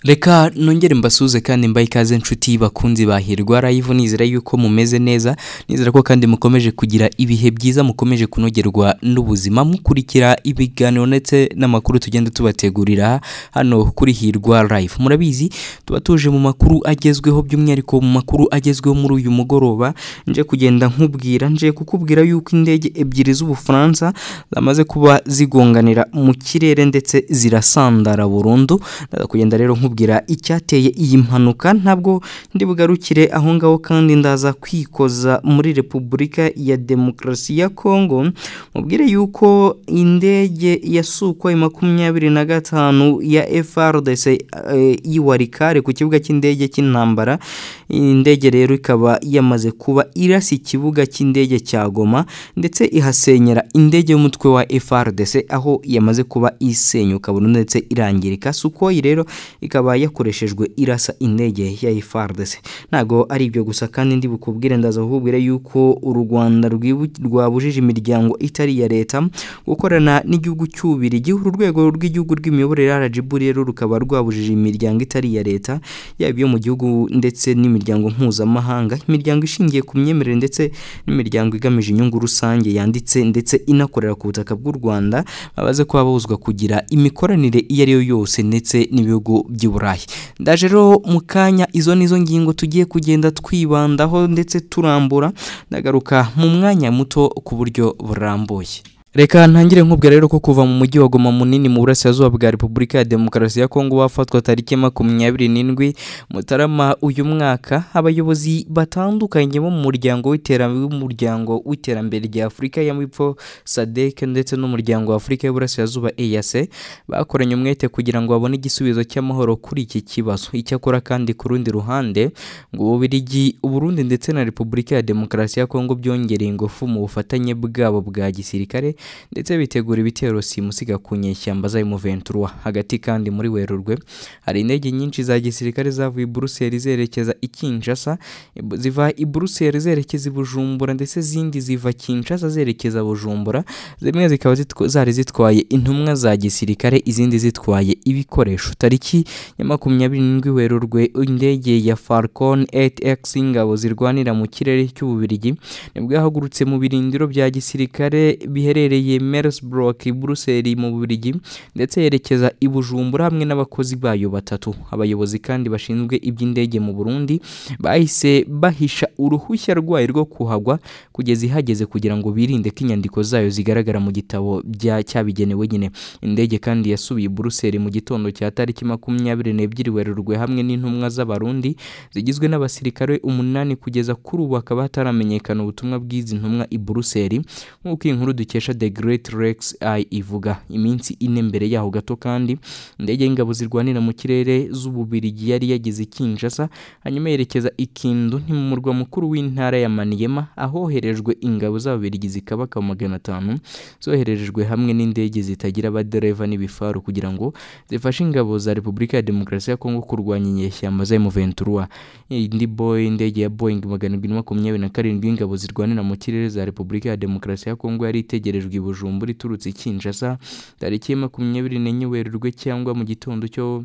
Reka nongere mbasuze kandi mbaye ikaze nshuti bakunzi bahirwa live, nizera yuko mumeze neza, nizera ko kandi mukomeje kugira ibihe byiza, mukomeje kunogerwa n'ubuzima mukurikira ibiganiro ndetse n'amakuru tugenda tubategurira hano kuri Hirwa Live. Murabizi tuba tuje mu makuru agezweho, by'umwihariko mu makuru agezweho muri uyu mugoroba nje kugenda nje kukubwira yuko indege ebyiri z'Ubufaransa zamaze kuba zigonganira mu kirere ndetse zirasandara burundu. Ndaza kugenda rero nkubwira icyateye iyi mpanuka, ntabwo ndi bugarukire aho ngaho kandi ndaza kwikoza muri Repubulika ya Demokarasi ya Kongo. Mubwire yuko indege ya Sukhoi 25 ya FARDC iwarikare ku kibuga cy'indege cy'intambara. Indege rero ikaba yamaze kuba irasi ikibuga cy'indege cya Goma ndetse ihasenyera indege y'umutwe wa FARDC, aho yamaze kuba isenyuka burundu ndetse irangirika. Sukhoi rero ikaba yakoreshejwe irasa indege ya FARDC. Nago ari ibyo gusa kandi ndi bukubwire, ndaza kukubwira yuko u Rwanda rwabujije imiryango itari ya leta gukorana n'igihugu cy'Ububirigi. Urwego rw'igihugu rw'imiyoborere RGB rero rukaba rwabujije imiryango itari ya leta, yaba iyo mu gihugu ndetse n'imiryango mpuzamahanga, imiryango ishingiye ku myemerere ndetse n'imiryango igamije inyungu rusange yanditse ndetse inakorera ku butaka bw'u Rwanda, babaze ko babuzwa kugira imikoranire iyo ari yo yose ndetse n'ibihugu by'Uburayi. Ndaje rero mu kanya izo nizo ngingo tugiye kugenda twibandaho ndetse turambura, ndagaruka mu mwanya muto ku buryo burambuye. Reka ntangire nkubwira rero ko kuva mu mujyi wa Goma munini mu burasirazuba bwa Repubulika ya Demokarasi ya Kongo wafatwa tariki 27 Mutarama uyu mwaka, abayobozi batandukanye bo mu muryango w'iterambere rya Afurika y'Amajyepfo SADC ndetse n'umuryango wa Afurika y'Uburasirazuba EAC bakoranye umwete kugira ngo babone igisubizo cy'amahoro kuri iki kibazo. Icyakora kandi ku rundi ruhande ngo Ububirigi, Burundi ndetse na Repubulika ya Demokarasi ya Kongo byongereye ingufu mu bufatanye bwabo bwa gisirikare ndetse bitegura ibitero simusiga ku nyeshyamba za M23. Hagati kandi muri Werurwe hari indege nyinshi za gisirikare zavuye i Brussels zerekeza i Kinshasa, ziva i Brussels zerekeza i Bujumbura ndetse zindi ziva Kinshasa zerekeza Bujumbura. Zimwe zikaba zari zitwaye intumwa za gisirikare, izindi zitwaye ibikoresho. Tariki ya 27 Werurwe indege ya Falcon 8X ingabo zirwanira mu kirere cy'Ububirigi nibwo yahagurutse mu birindiro bya gisirikare biherereye Mersbrook Brussels mu Bubiligi ndetse yerekeza i Bujumbura hamwe n'abakozi bayo batatu. Abayobozi kandi bashinzwe iby'indege mu Burundi bahise bahisha uruhushya rwayo rwo kuhagwa kugeza ihageze kugira ngo birinde ko inyandiko zayo zigaragara mu gitabo cyabigenewe nyine. Indege kandi yasubiye Brussels mu gitondo cya tariki 22 Werurwe hamwe n'intumwa z'Abarundi zigizwe n'abasirikare 8 kugeza kuri ubu akaba hataramenyekana ubutumwa bw'izi ntumwa i Brussels, nk'uko inkuru dukesha The Great Rex ivuga. Iminsi 4 mbere yaho gato kandi indege y'ingabo zirwanira mu kirere z'Ububirigi yari yageze Kinshasa, hanyuma yerekeza ikindu mu murwa mukuru w'intara ya Maniema, ahoherejwe ingabo z'Ababirigi zikabaka 500 zoherejwe hamwe n'indege zitagira abadereva n'ibifaru kugira ngo zifashe ingabo za Repubulika ya Demokarasi ya Kongo kurwanya inyeshyamba za M23. Indege ya Boeing 727 ingabo zirwanira mu kirere za Repubulika ya Demokarasi ya Kongo yari itegerejwe i Bujumbura iturutse Kinshasa tariki 24 Werurwe cyangwa mu gitondo cyo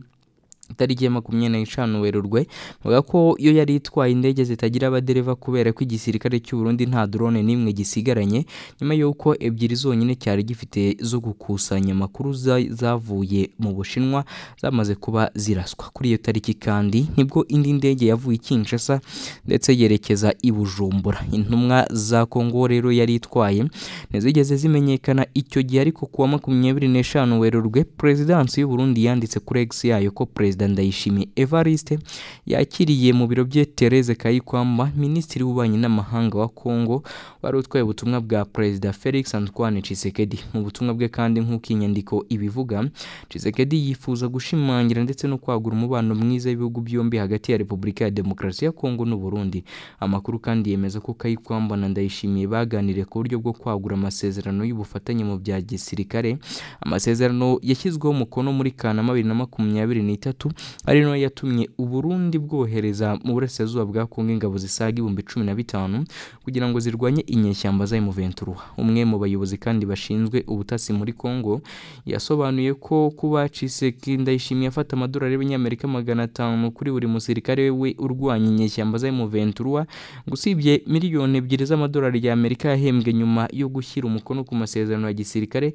tariki 25 Werurwe. Vuga ko yo yari itwaye indege zitagira abadereva kubera ko igisirikare cy'u Burundi nta drone nimwe gisigaranye, nyuma yuko ebyiri zonyine cyari gifite zo gukusanya amakuru zavuye mu Bushinwa zamaze kuba ziraswa. Kuri iyo tariki kandi nibwo indi ndege yavuye Kinshasa ndetse yerekeza i Bujumbura. Intumwa za Kongo rero yari itwaye ntizigeze zimenyekana icyo gihe, ariko kuwa 25 Werurwe Presidence y'u Burundi yanditse kuri X yayo ko President Ndayishimiye Evariste yakiriye mu biro bye Therese Kayikwamba, Minisitiri w'Ububanyi n'Amahanga wa Kongo, wari utwaye ubutumwa bwa President Felix Antoine Tshisekedi. Mu butumwa bwe kandi nk'uko inyandiko ibivuga, Tshisekedi yifuza gushimangira ndetse no kwagura umubano mwiza w'ibihugu byombi hagati ya Repubulika ya Demokarasi ya Kongo n'u Burundi. Amakuru kandi yemeza ko Kayikwamba na Ndayishimiye baganiriye ku buryo bwo kwagura amasezerano y'ubufatanye mu bya gisirikare. Amasezerano yashyizweho umukono muri Kanama 2023 2023 ari no yatumye Uburundi bwohereza mu burasirazuba bwa Kongo ingabo zisaga 15,000 kugira ngo zirwanye inyeshyamba za M23. Umwe mu bayobozi kandi bashinzwe ubutasi muri Kongo yasobanuye ko kuba Tshisekedi Ndayishimiye afata amadolari y'Amerika 500 kuri buri musirikare we urwanya inyeshyamba za M23, gusibye miliyoni 2 z'amadolari y'Amerika yahembwe nyuma yo gushyira umukono ku masezerano ya gisirikare.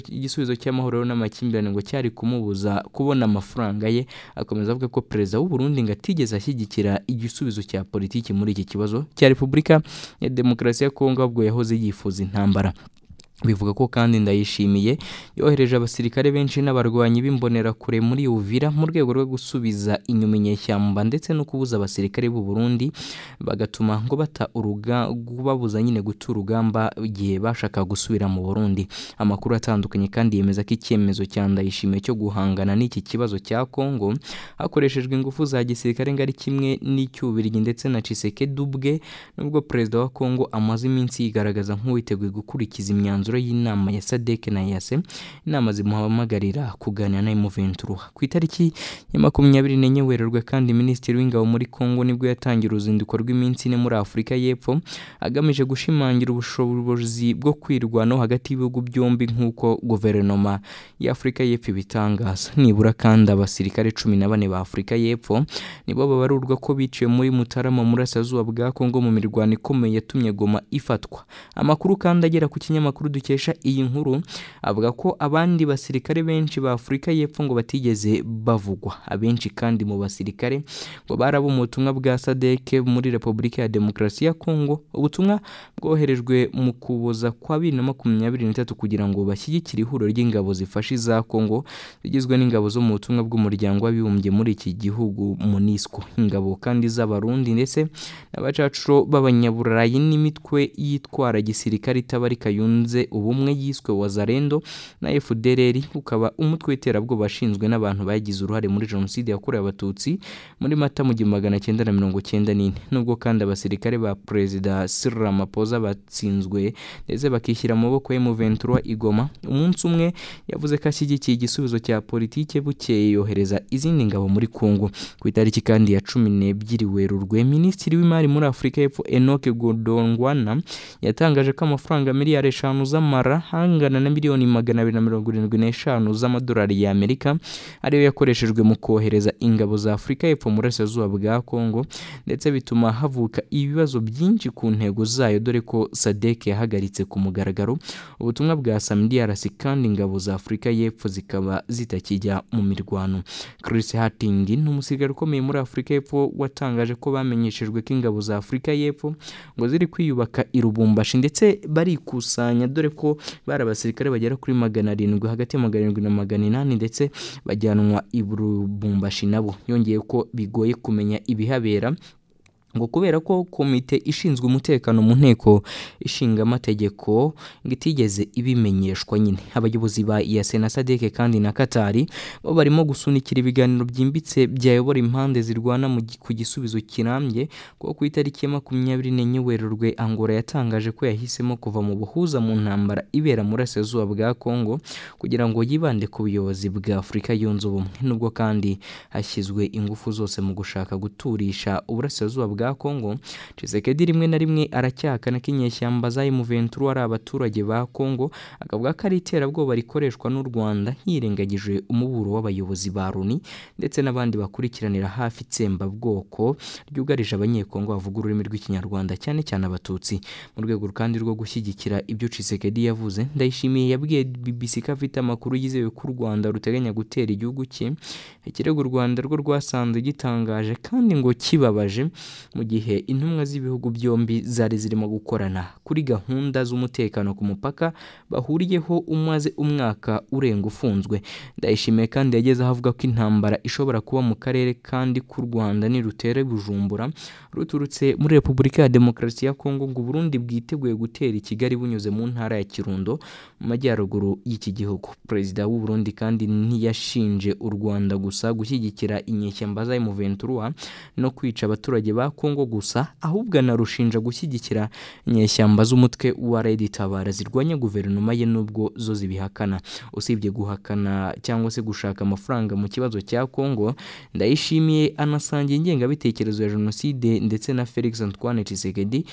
Igisubizo cy'amahoro n'amakimbirane ngo cyari kumubuza kubona amafaranga ye. Akomeza avuga ko perezida w'u Burundi ngo atigeze ashyigikira igisubizo cya politiki muri iki kibazo cya Repubulika ya Demokarasi ya Kongo, ahubwo yahoze yifuza intambara. Bivuga ko kandi Ndayishimiye yohereje abasirikare benshi n'abarwanyi b'imbonera kure muri Uvira mu rwego rwo gusubiza inyuma inyeshyamba ndetse no kubuza abasirikare b'u Burundi bagatuma ngo babuza nyine guta urugamba igihe bashaka gusubira mu Burundi. Amakuru atandukanye kandi yemeza ko icyemezo cya Ndayishimiye cyo guhangana n'iki kibazo cya Kongo hakoreshejwe ingufu za gisirikare ngari kimwe n'icy'Ubirigi ndetse na Tshisekedi ubwe, nubwo perezida wa Kongo amaze iminsi yigaragaza nk'uwiteguye gukurikiza imyanzuro y'inama ya SADC na EAC, inama zimuhamagarira kuganira na M23. Ku itariki ya 24 Werurwe kandi Minisitiri w'Ingabo muri Kongo nibwo yatangira uruzinduko rw'iminsi 4 muri Afurika y'Epfo agamije gushimangira ubushobozi bwo kwirwanaho hagati y'ibihugu byombi nk'uko guverinoma ya Afurika y'Epfo bitangaza. Nibura kandi abasirikare 14 ba Afurika y'Epfo nibo babarurwa ko biciwe muri Mutarama mu burasirazuba bwa Kongo mu mirwano ikomeye yatumye Goma ifatwa. Amakuru kandi agera ku kinyamakuru dukesha iyi nkuru avuga ko abandi basirikare benshi ba Afurika y'Epfo ngo batigeze bavugwa. Abenshi kandi mu basirikare ngo barabo mu butumwa bwa SADC muri Repubulika ya Demokarasi ya Kongo, ubutumwa bwoherejwe mu kuboza kwa 2023 kugira ngo bashyigikire ihuriro ry'ingabo zifasha za Kongo zigizwe n'ingabo zo mu butumwa bw'umuryango w'abibumbye muri iki gihugu MONUSCO. Ingabo kandi z'abarundi ndetse n'abacacuro b'abanyaburayi n'imitwe yitwara gisirikare itabarika yunze ubumwe yiswe Wazalendo na FDLR, ukaba umutwe w'iterabwoba bashinzwe n'abantu bagize uruhare muri jenoside yakorewe abatutsi muri Mata mu 1994. Nubwo kandi abasirikare ba Perezida Cyril Ramaphosa batsinzwe ndetse bakishyira mu maboko ya M23 igoma, umunsi umwe yavuze ko ashyigikiye igisubizo cya politike, bukeye yohereza izindi ngabo muri Kongo. Ku itariki kandi ya 12 Werurwe Minisitiri w'Imari muri Afurika y'Epfo Enoch Godongwana yatangaje ko amafaranga miliyari 5 z'amara hangana na miliyoni 275 z'amadolari y'Amerika ariyo yakoreshejwe mu kohereza ingabo za Afurika y'Epfo muri burasirazuba bwa Kongo, ndetse bituma havuka ibibazo byinshi ku ntego zayo, dore ko SADC yahagaritse ku mugaragaro ubutumwa bwa SAMIDRC kandi ingabo za Afurika y'Epfo zikaba zitakijya mu mirwano. Chris Hatting n'umusirikare ukomeye muri Afurika y'Epfo watangaje ko bamenyeshejwe ko ingabo za Afurika y'Epfo ngo ziri kwiyubaka i Lubumbashi ndetse barikusanya, dore ko bari abasirikare bagera kuri 700 hagati ya 700 na 800 ndetse bajyanwa i Lubumbashi nabo. Yongeye ko bigoye kumenya ibihabera ngo kubera ko komite ishinzwe umutekano mu nteko ishinga amategeko ngo itigeze ibimenyeshwa. Nyine abayobozi ba EAC na SADC kandi na Katari bo barimo gusunikira ibiganiro byimbitse byayobora impande zirwana ku gisubizo kirambye, kuko ku itariki ya 24 Werurwe Angola yatangaje ko yahisemo kuva mu buhuza mu ntambara ibera muri burasirazuba bwa Kongo kugira ngo yibande ku buyobozi bwa Afurika yunze ubumwe. Nubwo kandi hashyizwe ingufu zose mu gushaka guturisha uburasirazuba bwa Kongo, Tshisekedi rimwe na rimwe aracyahakana ko inyeshyamba za M23 ari abaturage ba Kongo, akavuga ko ari iterabwoba rikoreshwa n'u Rwanda, yirengagije umuburo w'abayobozi ba Loni ndetse n'abandi bakurikiranira hafi itsembabwoko ryugarije abanyekongo bavuga ururimi rw'Ikinyarwanda cyane cyane abatutsi. Mu rwego kandi rwo gushyigikira ibyo Tshisekedi yavuze, Ndayishimiye yabwiye BBC ko afite amakuru yizewe ko u Rwanda ruteganya gutera igihugu cye, ikirego u Rwanda rwo rwasanze gitangaje kandi ngo kibabaje mu gihe intumwa z'ibihugu byombi zari zirimo gukorana kuri gahunda z'umutekano ku mupaka bahuriyeho umaze umwaka urenga ufunzwe. Ndayishimiye kandi yageze ahavuga ko intambara ishobora kuba mu karere kandi ku Rwanda nirutera Bujumbura ruturutse muri Repubulika ya Demokarasi ya Kongo ngo Burundi bwiteguye gutera i Kigali bunyuze mu ntara ya Kirundo mu majyaruguru y'iki gihugu. Perezida w'u Burundi kandi ntiyashinje u Rwanda gusa gushyigikira inyeshyamba za M23 no kwica abaturage ba Kongo gusa ahubwo anarushinja gushyigikira inyeshyamba z'umutwe wa Red Tabara zirwanya guverinoma ye nubwo zo zibihakana. Usibye guhakana cyangwa se gushaka amafaranga mu kibazo cya Kongo, Ndayishimiye anasangiye ingengabitekerezo ya jenoside ndetse na Felix Antoine Tshisekedi,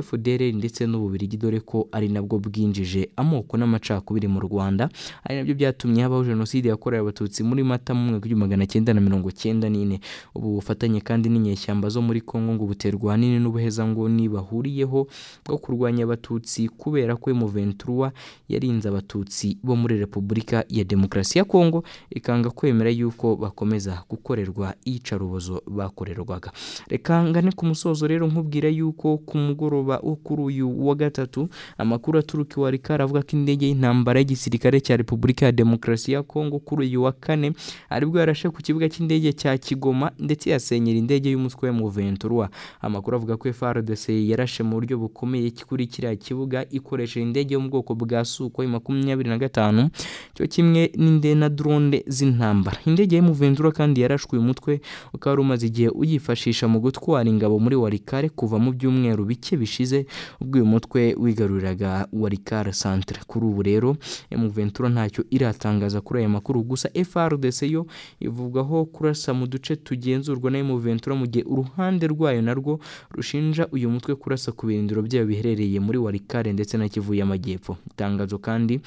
FDLR ndetse n'Ububiligi, dore ko ari nabwo bwinjije amoko n'amacakubiri mu Rwanda, ari nabyo byatumye habaho jenoside yakorewe abatutsi muri Mata mu mwaka wa 1994. Ubu bufatanye kandi n'inyeshyamba zo muri Kongo ngo buterwa ahanini n'ubuhezanguni bahuriyeho bwo kurwanya abatutsi, kubera ko M23 yarinze abatutsi bo muri Repubulika ya Demokarasi ya Kongo ikanga kwemera yuko bakomeza gukorerwa iyicarubozo bakorerwaga. Reka ngane ku musozo rero nkubwira yuko ku mugoroba wo kuri uyu wa gatatu amakuru aturuka iwa Rikari avuga ko indege y'intambara y'igisirikare cya Repubulika ya Demokarasi ya Kongo kuri uyu wa kane aribwo yarashe ku kibuga cy'indege cya Kigoma ndetse yasenyera indege y'umutwe wa M23. Amakuru avuga ko FARDC yarashe mu buryo bukomeye kuri kiriya kibuga ikoresheje indege yo mu bwoko bwa Sukhoi 25 cyo kimwe n'inde na drone z'intambara. Indege ya M23 kandi yarashwe uyu mutwe ukaba rumaze igihe uyifashisha mu gutwara ingabo muri Walikare kuva mu byumweru bike bishize ubwo uyu mutwe wigaruriraga Walikare centre. Kuri ubu rero M23 ntacyo iratangaza kuri aya makuru, gusa FARDC yo ivugaho kurasa mu duce tugenzurwa na M23 mu gihe uruhande rwayo narwo rushinja uyu mutwe kurasa ku birindiro byayo biherereye muri Walikare ndetse na Kivu y'Amajyepfo. Itangazo kandi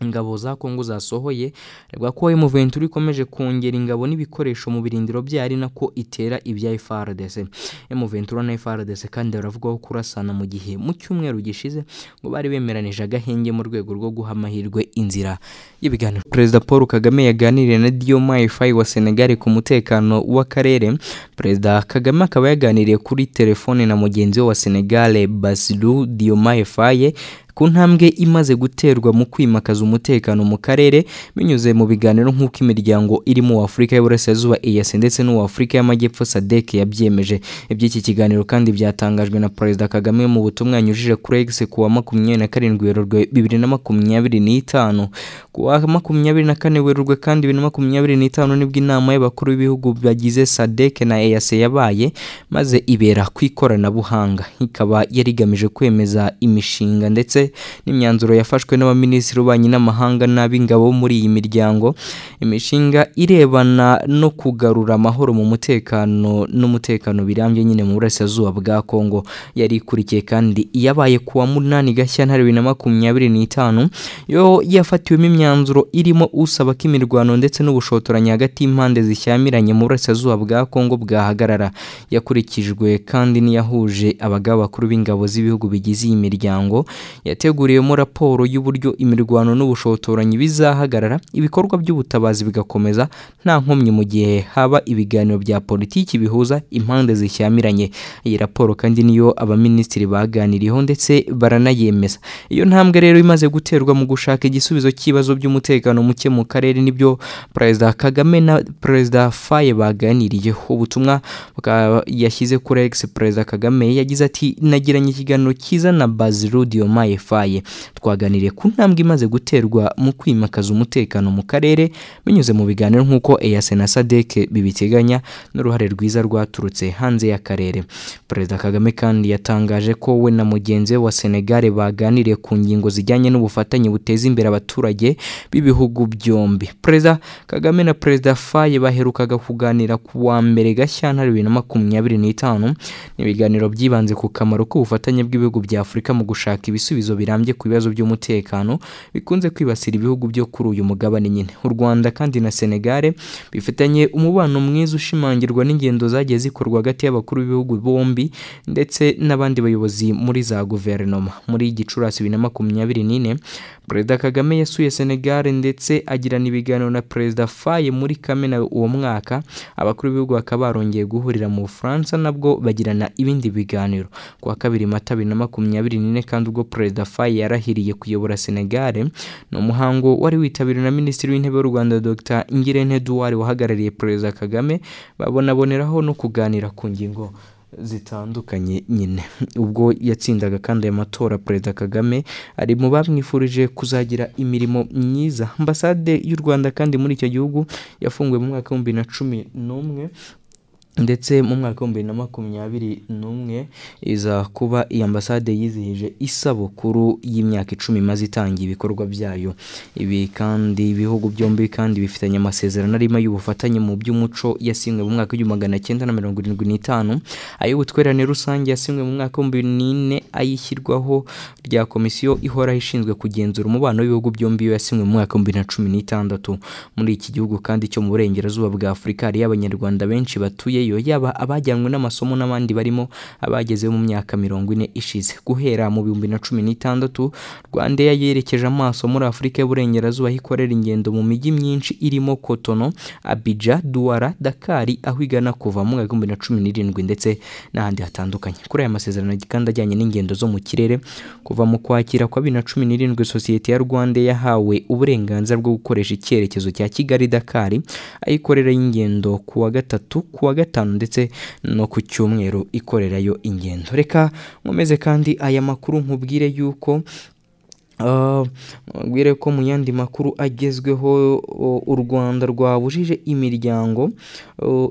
ingabo za Kongo zasohoye rwa ko M23 ikomeje kongera ingabo n'ibikoresho mu birindiro byari nako itera ibya FARDC. M23 na FARDC kandi baravugaho kurasana mu gihe mu cyumweru gishize ngo bari bemeranije agahenge mu rwego rwo guha amahirwe inzira y'ibiganiro. Perezida Paul Kagame yaganiriye na Diomaye Faye wa Senegal ku mutekano w'akarere. Perezida Kagame akaba yaganiriye kuri telefone na mugenzi we wa Senegal Bassirou Diomaye Faye ku ntambwe imaze guterwa mu kwimakaza umutekano mu karere binyuze mu biganiro nk'uko imiryango iri mu Afurika y'Uburasirazuba EAC ndetse n'u Afurika y'Amajyepfo SADC yabyemeje. Iby'iki kiganiro kandi byatangajwe na Perezida Kagame mu butumwa yanyujije kuri X ku wa 27 Werurwe 2025. Ku wa 24 Werurwe kandi 2025 nibwo inama y'abakuru b'ibihugu bagize SADC na EAC yabaye maze ibera ku ikoranabuhanga. Ikaba yarigamije kwemeza imishinga ndetse n'imyanzuro yafashwe n'abaminisitiri b'ububanyi n'amahanga n'ab'ingabo muri iyi miryango, imishinga irebana no kugarura amahoro mu mutekano n'umutekano birambye nyine mu burasirazuba bwa Kongo. Yari ikurikiye kandi yabaye kuwa 8 Gashyantare 2025 yo yafatiwemo imyanzuro irimo usaba ko imirwano ndetse n'ubushotoranyi hagati y'impande zishyamiranye mu burasirazuba bwa Kongo bwahagarara. Yakurikijwe kandi n'iyahuje abagaba bakuru b'ingabo z'ibihugu bigize iyi miryango, yateguriyemo raporo y'uburyo imirwano n'ubushotoranyi bizahagarara, ibikorwa by'ubutabazi bigakomeza nta nkomyi mu gihe haba ibiganiro bya politiki bihuza impande zishyamiranye. Iyi raporo kandi niyo abaminisitiri baganiriyeho ndetse baranayemeza. Iyo ntambwe rero imaze guterwa mu gushaka igisubizo cy'ibibazo by'umutekano muke mu karere nibyo Perezida Kagame na Perezida Faye baganiriyeho. Ubutumwa yashyize kuri X, Perezida Kagame yagize ati nagiranye ikiganiro cyiza na Bassirou Diomaye Faye, twaganiriye ku ntambwe imaze guterwa mu kwimakaza umutekano mu karere binyuze mu biganiro nk'uko EAC na SADC bibiteganya n'uruhare rwiza rwaturutse hanze y'akarere. Perezida Kagame kandi yatangaje ko we na mugenzi we wa Senegal baganiriye ku ngingo zijyanye n'ubufatanye buteza imbere abaturage b'ibihugu byombi. Perezida Kagame na Perezida Faye baherukaga kuganira ku wa 1 Gashyantare 2025. Ibiganiro byibanze ku kamaro k'ubufatanye bw'ibihugu bya Afurika mu gushaka ibisubizo birambye ku bibazo by'umutekano bikunze kwibasira ibihugu byo kuri uyu mugabane nyine. U Rwanda kandi na Senegal bifitanye umubano mwiza ushimangirwa n'ingendo zagiye zikorwa hagati y'abakuru b'ibihugu bombi ndetse n'abandi bayobozi muri za guverinoma. Muri Gicurasi 2024 Perezida Kagame yasuye Senegal ndetse agirana ibiganiro na Perezida Faye muri Kamena uwo mwaka. Abakuru b'ibihugu bakaba barongeye guhurira mu Bufaransa nabwo bagirana ibindi biganiro. Ku wa 2 Mata 2024 kandi ubwo Perezida Faye yarahiriye kuyobora Senegal, no muhango wari witabiriwe na Minisitiri w'Intebe w'u Rwanda Dr Ngirente Edouard wahagarariye Perezida Kagame, baboneraho no kuganira ku ngingo zitandukanye nyine. Ubwo yatsindaga kandi aya matora, Perezida Kagame ari mu bamwifurije kuzagira imirimo myiza. Ambasade y'u Rwanda kandi muri icyo gihugu yafunguwe mu mwaka wa 2011 ndetse mu mwaka wa 2021 iza kuba iyi ambasade yizihije isabukuru y'imyaka 10 imaze itangiye ibikorwa byayo. Ibi kandi ibihugu byombi kandi bifitanye amasezerano arimo y'ubufatanye mu by'umuco yasinywe mu mwaka wa 1975, ay'ubutwererane rusange yasinywe mu mwaka wa 2004, ayishyirwaho rya komisiyo ihoraho ishinzwe kugenzura umubano w'ibihugu byombi yasinywe mu mwaka wa 2016. Muri iki gihugu kandi cyo mu burengerazuba bwa Afurika hari abanyarwanda benshi batuye yaba abajyanwe n'amasomo n'abandi barimo abageze mu myaka 40 ishize. Guhera mu 2016 Rwanda yerekeje amaso muri Afurika y'uburengerazuba hikorera ingendo mu mijyi myinshi irimo Cotonou, Abidjan, Douala, Dakar aho igana kuva mu 2017 ndetse n'ahandi hatandukanye. Kuri aya masezerano kandi ajyanye n'ingendo zo mu kirere, kuva mu kwakira kwa 2017 sosiyete ya Rwanda yahawe uburenganzira bwo gukoresha icyerekezo cya Kigali Dakar, ayikorera ingendo ku wa gatatu, ku wa gatanu ndetse no ku cyumweru ikorerayo ingendo. Reka nkomeze kandi aya makuru nkubwire yuko mbwire ko mu yandi makuru agezweho u Rwanda rwabujije imiryango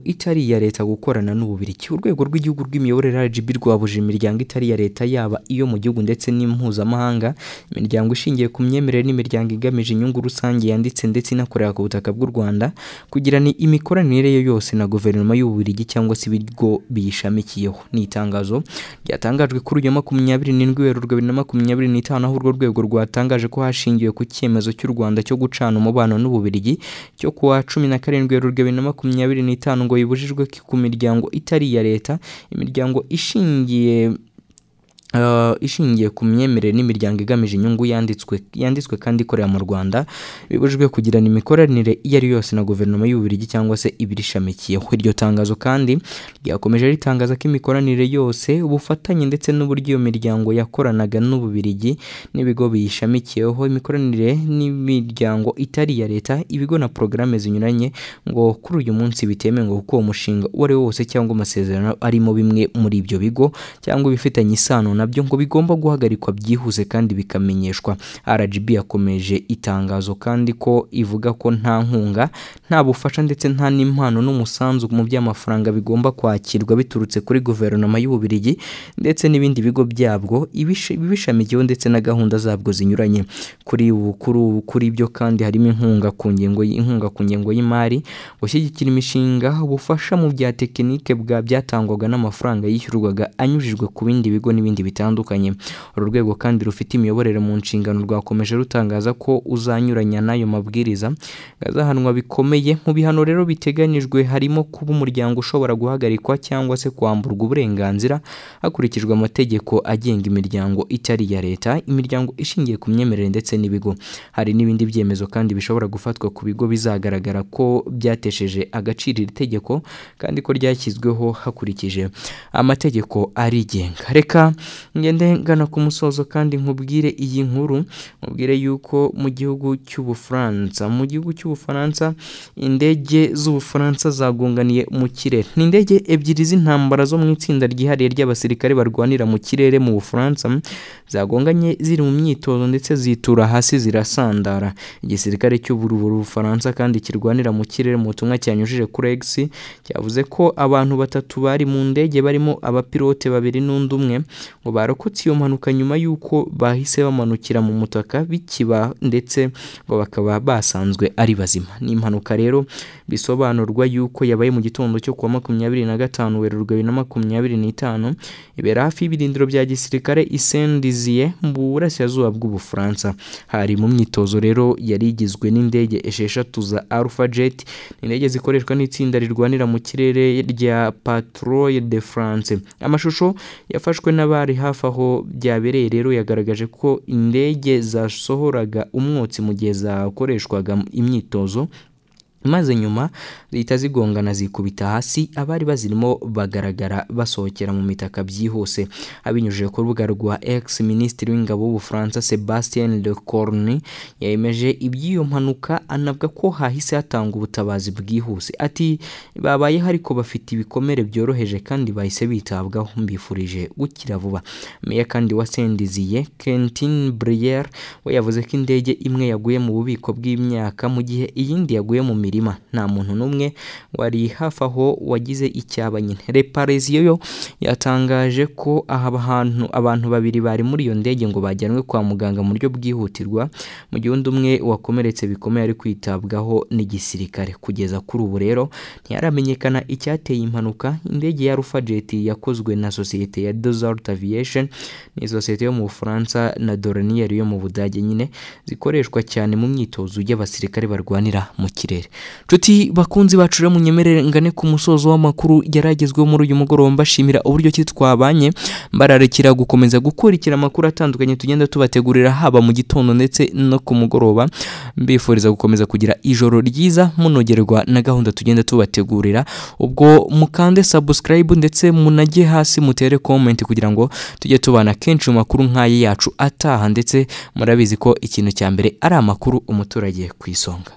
itari ya leta gukorana n'Ububiligi. Urwego rw'igihugu rw'imiyoborere RGB rwabujije imiryango itari ya leta yaba iyo mu gihugu ndetse n'impuzamahanga, imiryango ishingiye ku myemerere n'imiryango igamije inyungu rusange yanditse ndetse inakorera ku butaka bw'u Rwanda kugirana imikoranire yose na guverinoma y'Ububiligi cyangwa se ibigo biyishamikiyeho. Ni itangazo ryatangajwe kuri uyu 27 Werurwe 2025, aho urwo rwego rwatangaje ko hashingiwe ku cyemezo cy'u Rwanda cyo gucana umubano n'Ububiligi cyo kuwa 17 Werurwe 2025 ngo yibujijwe ku miryango itari iya leta, imiryango ishingiye ku myemerere n'imiryango igamije inyungu yanditswe kandi ikorera mu Rwanda bibujijwe kugirana imikoranire iyo ari yose na guverinoma y'Ububiligi cyangwa se ibirishamikiyeho. Iryo tangazo kandi ryakomeje ritangaza ko imikoranire yose, ubufatanye ndetse n'uburyo iyo miryango yakoranaga n'Ububiligi n'ibigo biyishamikiyeho, imikoranire n'imiryango itari iya leta, ibigo na programme zinyuranye ngo kuri uyu munsi bitemewe ngo kuko umushinga uwo ari wose cyangwa amasezerano arimo bimwe muri ibyo bigo cyangwa bifitanye isano nabyo ngo bigomba guhagarikwa byihuse kandi bikamenyeshwa. RGB yakomeje itangazo kandi ko ivuga ko nta nkunga, nta bufasha ndetse nta n'impano n'umusanzu mu by'amafaranga bigomba kwakirwa biturutse kuri guverinoma y'Ububiligi ndetse n'ibindi bigo byabwo ibishamikiyeho ndetse na gahunda zabwo zinyuranye. Kuri ibyo kandi harimo inkunga ku ngengo y'imari, gushyigikira imishinga, ubufasha mu bya tekinike byatangwaga n'amafaranga yishyurwaga anyujijwe ku bindi bigo n'ibindi bitandukanye. Uru rwego kandi rufite imiyoborere mu nshingano rwakomeje rutangaza ko uzanyuranya n'ayo mabwiriza gazahanwa bikomeye. Mu bihano rero biteganyijwe harimo kuba umuryango ushobora guhagarikwa cyangwa se kwamburwa uburenganzira hakurikijwe amategeko agenga imiryango itari iya leta, imiryango ishingiye ku myemerere ndetse n'ibigo. Hari n'ibindi byemezo kandi bishobora gufatwa ku bigo bizagaragara ko byatesheje agaciro iri tegeko kandi ko ryashyizweho hakurikije amategeko arigenga. Reka ngende ngana ku musozo kandi nkubwire iyi nkuru, nkubwire yuko mu gihugu cy'Ubufaransa indege z'Ubufaransa zagonganiye mu kirere. Ni indege ebyiri z'intambara zo mu itsinda ryihariye ry'abasirikare barwanira mu kirere mu Bufaransa zagonganye ziri mu myitozo ndetse zitura hasi zirasandara. Igisirikare cy'Ubufaransa kandi kirwanira mu kirere mu butumwa cyanyujije kuri X cyavuze ko abantu 3 bari mu ndege barimo abapilote 2 n'undi umwe ngo barokotse iyo mpanuka nyuma y'uko bahise bamanukira mu mutaka bikiba ndetse ngo bakaba basanzwe ari bazima. Ni impanuka rero bisobanurwa yuko yabaye mu gitondo cyo kuwa 25 Werurwe 2025 ibera hafi y'ibirindiro bya gisirikare Saint-Dizier mu burasirazuba bw'Ubufaransa. Hari mu myitozo rero yari igizwe n'indege 6 za Alpha Jet, indege zikoreshwa n'itsinda rirwanira mu kirere rya Patrouille de France. Amashusho yafashwe n'abari hafi aho byabereye rero yagaragaje ko indege zasohoraga umwotsi mu gihe zakoreshwaga imyitozo, maze nyuma zihita zigongana zikubita hasi. Abari bazirimo bagaragara basohokera mu mitaka byihuse. Abinyujije ku rubuga rwa X, Minisitiri w'Ingabo w'Ubufaransa Sébastien Lecornu yemeje iby'iyo mpanuka, anavuga ko hahise hatanga ubutabazi bwihuse. Ati babaye ariko bafite ibikomere byoroheje kandi bahise bitabwaho, mbifurije gukira vuba. Meya kandi wa Saint-Dizier Quentin Brière we yavuze ko indege imwe yaguye mu bubiko bw'imyaka mu gihe iyindi yaguye mu mirima, nta muntu n'umwe wari hafi aho wagize icyaba nyine. Reparesiyo yo yatangaje ko abantu babiri bari muri iyo ndege ngo bajyanwe kwa muganga mu buryo bwihutirwa, mu gihe undi umwe wakomeretse bikomeye ari kwitabwaho n'igisirikare. Kugeza kuri ubu rero ntiyaramenyekana icyateye impanuka. Indege ya Alpha Jet yakozwe na sosiyete ya Dassault Aviation, ni sosiyete yo mu Bufaransa, na Dornier yo mu Budage nyine, zikoreshwa cyane mu myitozo y'abasirikare barwanira mu kirere. Nshuti bakunzi bacu rero munyemerere ngane ku musozo w'amakuru yaragezweho muri uyu mugoroba, mbashimira uburyo ki twabanye, mbararekera gukomeza gukurikira amakuru atandukanye tugenda tubategurira haba mu gitondo ndetse no ku mugoroba. Mbifuriza gukomeza kugira ijoro ryiza munogerwa na gahunda tugenda tubategurira. Ubwo mukande subscribe ndetse munajye hasi mutere comment kugira ngo tujye tubana kenshi mu makuru nk'aye yacu ataha, ndetse murabizi ko ikintu cya mbere ari amakuru umuturage ku isonga.